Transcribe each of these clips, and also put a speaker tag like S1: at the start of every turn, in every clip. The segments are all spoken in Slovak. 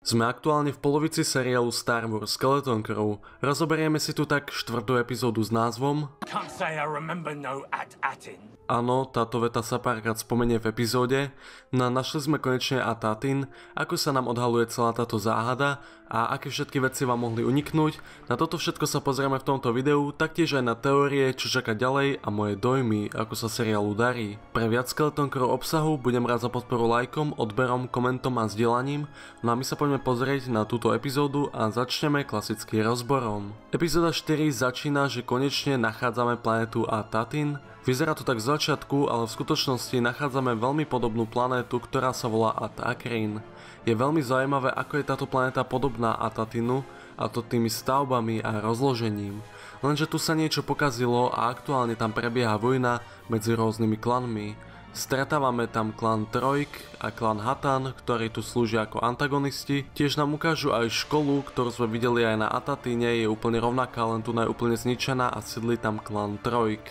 S1: Sme aktuálne v polovici seriálu Star Wars Skeleton Crew. Rozoberieme si tu tak 4. epizódu s názvom
S2: Can't say I remember no At-Atin.
S1: Áno, táto veta sa párkrát spomenie v epizóde. No našli sme konečne At-Atin, ako sa nám odhaluje celá táto záhada a aké všetky veci vám mohli uniknúť. Na toto všetko sa pozrieme v tomto videu, taktiež aj na teórie, čo čaká ďalej a moje dojmy, ako sa seriálu darí. Pre viac Skeleton Crew obsahu budem rád za podporu lajkom, odberom, komentom a zdieľaním. No a my sa poďme pozrieť na túto epizódu a začneme klasickým rozborom. Epizóda 4 začína, že konečne nachádzame planetu At-Atin. Vyzerá to tak z začiatku, ale v skutočnosti nachádzame veľmi podobnú planétu, ktorá sa volá At-Akrin. Je veľmi zaujímavé, ako je táto planéta podobná At-Atinu, a to tými stavbami a rozložením. Lenže tu sa niečo pokazilo a aktuálne tam prebieha vojna medzi rôznymi klanmi. Stretávame tam klan Trojk a klan Hatan, ktorí tu slúžia ako antagonisti. Tiež nám ukážu aj školu, ktorú sme videli aj na At-Atine, je úplne rovnaká, len tu je úplne zničená a sídli tam klan Trojk.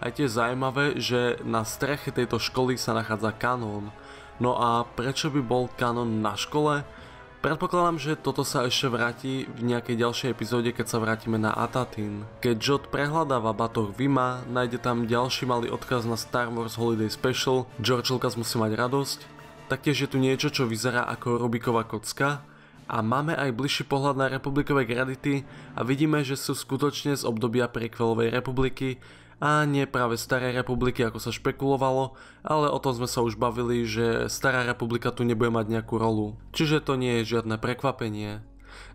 S1: A tiež zaujímavé, že na streche tejto školy sa nachádza kanón. No a prečo by bol kanón na škole? Predpokladám, že toto sa ešte vráti v nejakej ďalšej epizóde, keď sa vrátime na At-Atin. Keď Jod prehľadáva batoh Vima, nájde tam ďalší malý odkaz na Star Wars Holiday Special, George Lucas musí mať radosť. Taktiež je tu niečo, čo vyzerá ako Rubiková kocka. A máme aj bližší pohľad na republikové kredity a vidíme, že sú skutočne z obdobia prequelovej republiky a nie práve Starej republiky, ako sa špekulovalo, ale o tom sme sa už bavili, že Stará republika tu nebude mať nejakú rolu. Čiže to nie je žiadne prekvapenie.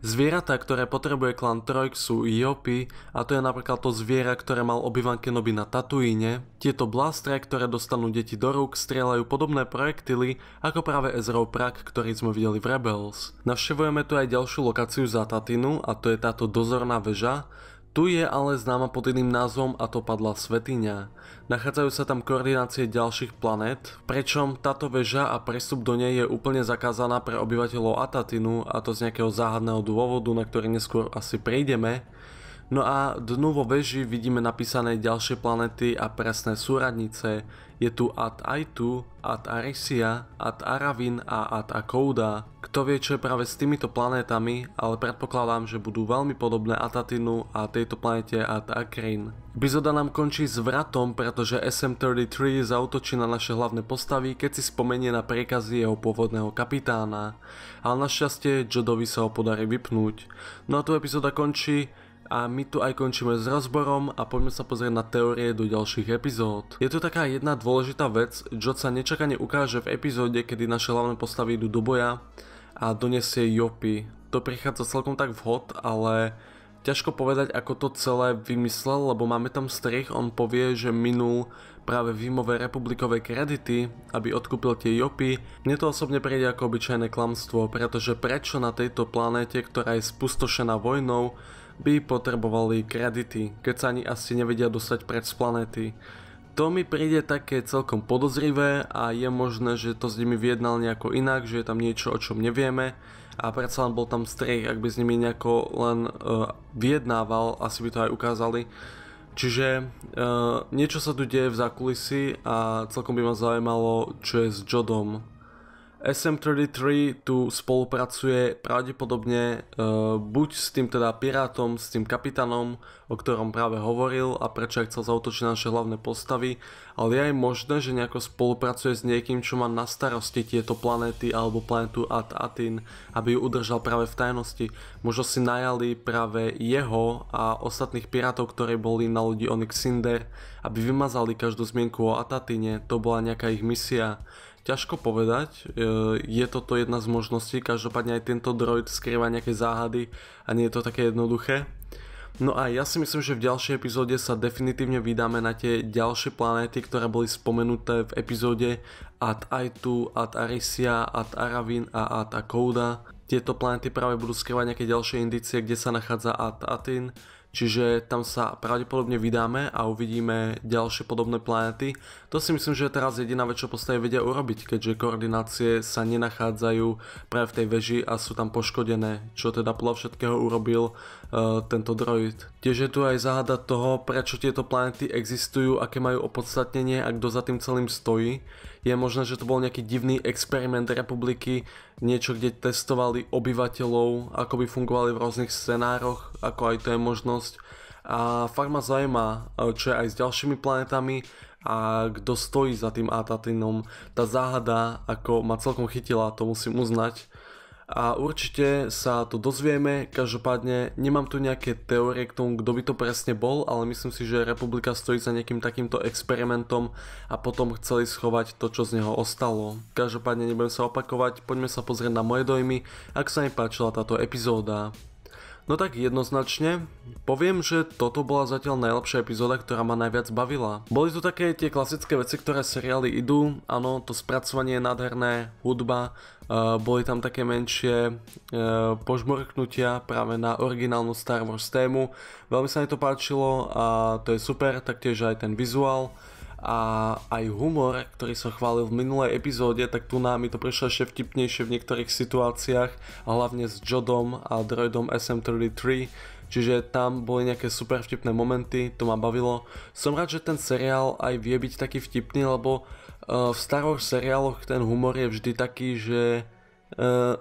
S1: Zvieratá, ktoré potrebuje klan Trojk, sú Iopy a to je napríklad to zviera, ktoré mal Obi-Wan Kenobi na Tatooine. Tieto blastre, ktoré dostanú deti do rúk, strieľajú podobné projektily ako práve Ezrov Prak, ktorý sme videli v Rebels. Navštevujeme tu aj ďalšiu lokáciu za Tatinu a to je táto dozorná väža. Tu je ale známa pod iným názvom a to Padlá svätyňa. Nachádzajú sa tam koordinácie ďalších planét, pričom táto väža a prestup do nej je úplne zakázaná pre obyvateľov At-Atinu a to z nejakého záhadného dôvodu, na ktorý neskôr asi prejdeme. No a dnu vo veži vidíme napísané ďalšie planety a presné súradnice. Je tu At-Aitu, At-Arisia, At-Aravin a At-Akouda. Kto vie, čo je práve s týmito planétami, ale predpokladám, že budú veľmi podobné At-Atinu a tejto planete At-Akrin. Epizóda nám končí s vratom, pretože SM-33 zaútočí na naše hlavné postavy, keď si spomenie na príkazy jeho pôvodného kapitána. Ale našťastie Jodovi sa ho podarí vypnúť. No a tu epizóda končí. A my tu aj končíme s rozborom a poďme sa pozrieť na teórie do ďalších epizód. Je tu taká jedna dôležitá vec, Jod sa nečakane ukáže v epizóde, kedy naše hlavné postavy idú do boja a donesie Iopy. To prichádza celkom tak vhod, ale ťažko povedať, ako to celé vymyslel, lebo máme tam strich, on povie, že minul práve Vimové republikové kredity, aby odkúpil tie Iopy. Mne to osobne príde ako obyčajné klamstvo, pretože prečo na tejto planéte, ktorá je spustošená vojnou, by potrebovali kredity, keď sa ani asi nevedia dostať preč z planéty. To mi príde také celkom podozrivé a je možné, že to s nimi vyjednal nejako inak, že je tam niečo, o čom nevieme a predsa len bol tam strich, ak by s nimi nejako len vyjednával, asi by to aj ukázali. Čiže niečo sa tu deje v zákulisí a celkom by ma zaujímalo, čo je s Jodom. SM-33 tu spolupracuje pravdepodobne buď s tým teda pirátom, s tým kapitánom, o ktorom práve hovoril a prečo aj chcel zaútočiť na naše hlavné postavy, ale je aj možné, že nejako spolupracuje s niekým, čo má na starosti tieto planéty alebo planetu At-Atin, aby ju udržal práve v tajnosti. Možno si najali práve jeho a ostatných pirátov, ktorí boli na lodi Onyx Cinder, aby vymazali každú zmienku o At-Atine, to bola nejaká ich misia. Ťažko povedať, je toto jedna z možností, každopádne aj tento droid skrýva nejaké záhady a nie je to také jednoduché. No a ja si myslím, že v ďalšej epizóde sa definitívne vydáme na tie ďalšie planéty, ktoré boli spomenuté v epizóde At-Aitu, At-Arisia, At-Aravin a At-Akouda. Tieto planéty práve budú skrývať nejaké ďalšie indície, kde sa nachádza At-Atin. Čiže tam sa pravdepodobne vydáme a uvidíme ďalšie podobné planéty. To si myslím, že je teraz jediná vec, čo postavy vedia urobiť, keďže koordinácie sa nenachádzajú práve v tej veži a sú tam poškodené, čo teda podľa všetkého urobil tento droid. Tiež je tu aj záhada toho, prečo tieto planéty existujú, aké majú opodstatnenie a kto za tým celým stojí. Je možné, že to bol nejaký divný experiment republiky, niečo, kde testovali obyvateľov, ako by fungovali v rôznych scenároch, ako aj to je možnosť. A fakt ma zaujíma, čo je aj s ďalšími planetami a kto stojí za tým Atatinom. Tá záhada, ako ma celkom chytila, to musím uznať. A určite sa to dozvieme, každopádne nemám tu nejaké teórie k tomu, kto by to presne bol, ale myslím si, že republika stojí za nejakým takýmto experimentom a potom chceli schovať to, čo z neho ostalo. Každopádne nebudem sa opakovať, poďme sa pozrieť na moje dojmy, ak sa mi páčila táto epizóda. No tak jednoznačne, poviem, že toto bola zatiaľ najlepšia epizóda, ktorá ma najviac bavila. Boli tu také tie klasické veci, ktoré seriály idú, áno, to spracovanie je nádherné, hudba, boli tam také menšie požmorknutia práve na originálnu Star Wars tému. Veľmi sa mi to páčilo a to je super, taktiež aj ten vizuál. A aj humor, ktorý som chválil v minulej epizóde, tak tu nám mi to prišlo ešte vtipnejšie v niektorých situáciách, a hlavne s Jodom a droidom SM-33, čiže tam boli nejaké super vtipné momenty, to ma bavilo. Som rád, že ten seriál aj vie byť taký vtipný, lebo v Star Wars seriáloch ten humor je vždy taký, že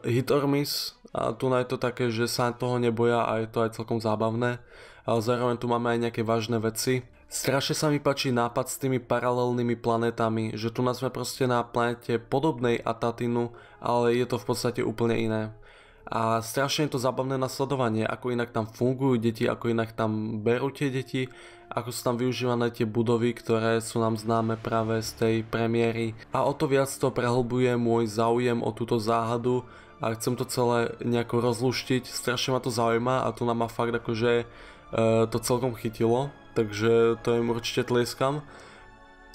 S1: hit or miss, a tu je to také, že sa toho neboja a je to aj celkom zábavné, ale zároveň tu máme aj nejaké vážne veci. Strašne sa mi páči nápad s tými paralelnými planetami, že tu nás sme proste na planete podobnej Atatinu, ale je to v podstate úplne iné. A strašne je to zábavné nasledovanie, ako inak tam fungujú deti, ako inak tam berú tie deti, ako sú tam využívané tie budovy, ktoré sú nám známe práve z tej premiéry. A o to viac to prehlbuje môj záujem o túto záhadu a chcem to celé nejako rozluštiť. Strašne ma to zaujíma a tu nám ma fakt akože to celkom chytilo. Takže to im určite tlieskam.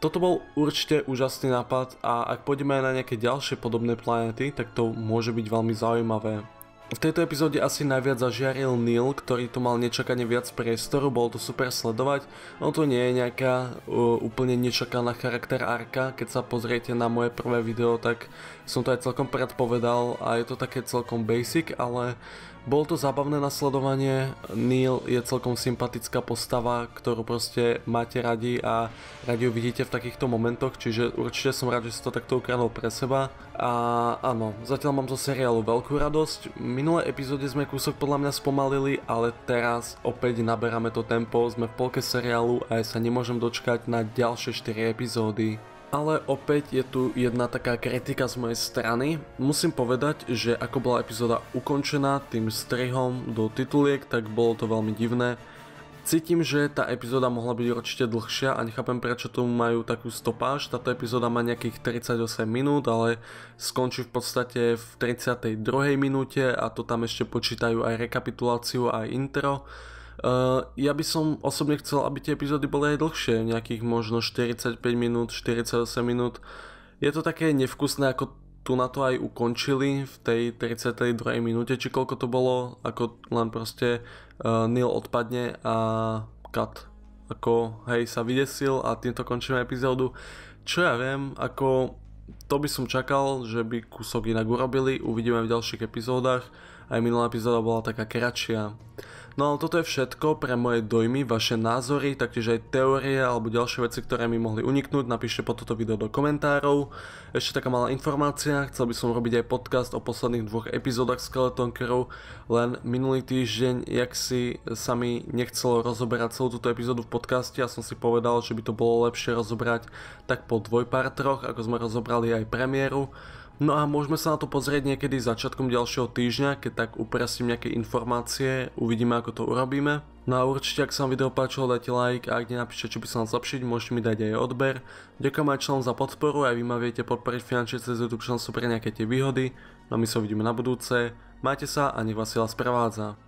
S1: Toto bol určite úžasný nápad a ak pôjdeme aj na nejaké ďalšie podobné planéty, tak to môže byť veľmi zaujímavé. V tejto epizóde asi najviac zažiaril Neil, ktorý tu mal nečakane viac priestoru, bolo to super sledovať. No to nie je nejaká úplne nečakaná charakter arka, keď sa pozriete na moje prvé video, tak som to aj celkom predpovedal a je to také celkom basic, ale bolo to zábavné nasledovanie. Neil je celkom sympatická postava, ktorú proste máte radi a radi ju vidíte v takýchto momentoch, čiže určite som rád, že si to takto ukradol pre seba. A áno, zatiaľ mám zo seriálu veľkú radosť. V minulej epizóde sme kúsok podľa mňa spomalili, ale teraz opäť naberáme to tempo, sme v polke seriálu a ja sa nemôžem dočkať na ďalšie 4 epizódy. Ale opäť je tu jedna taká kritika z mojej strany. Musím povedať, že ako bola epizóda ukončená tým strihom do tituliek, tak bolo to veľmi divné. Cítim, že tá epizóda mohla byť určite dlhšia a nechápem, prečo tu majú takú stopáž. Táto epizóda má nejakých 38 minút, ale skončí v podstate v 32. minúte a to tam ešte počítajú aj rekapituláciu a aj intro. Ja by som osobne chcel, aby tie epizódy boli aj dlhšie, nejakých možno 45 minút, 48 minút. Je to také nevkusné, ako tu na to aj ukončili v tej 32. minúte, či koľko to bolo, ako len proste Neil odpadne a cut. Ako hej, sa vydesil a týmto končíme epizódu. Čo ja viem, ako to by som čakal, že by kúsok inak urobili, uvidíme v ďalších epizódach. Aj minulá epizóda bola taká kratšia. No ale toto je všetko pre moje dojmy, vaše názory, taktiež aj teórie alebo ďalšie veci, ktoré mi mohli uniknúť, napíšte pod toto video do komentárov. Ešte taká malá informácia, chcel by som robiť aj podcast o posledných 2 epizódach Skeleton Crew, len minulý týždeň, jak si sa mi nechcelo rozoberať celú túto epizódu v podcaste, ja som si povedal, že by to bolo lepšie rozobrať tak po dvojpartroch, ako sme rozobrali aj premiéru. No a môžeme sa na to pozrieť niekedy začiatkom ďalšieho týždňa, keď tak upresním nejaké informácie, uvidíme ako to urobíme. No a určite, ak sa vám video páčilo, dajte like a ak nenapíšte, čo by sa vám zlepšiť, môžete mi dať aj odber. Ďakujem aj členom za podporu, aj vy ma viete podporiť finančne cez YouTube, čo sú pre nejaké tie výhody. No my sa uvidíme na budúce, majte sa a nech vás sila sprevádza.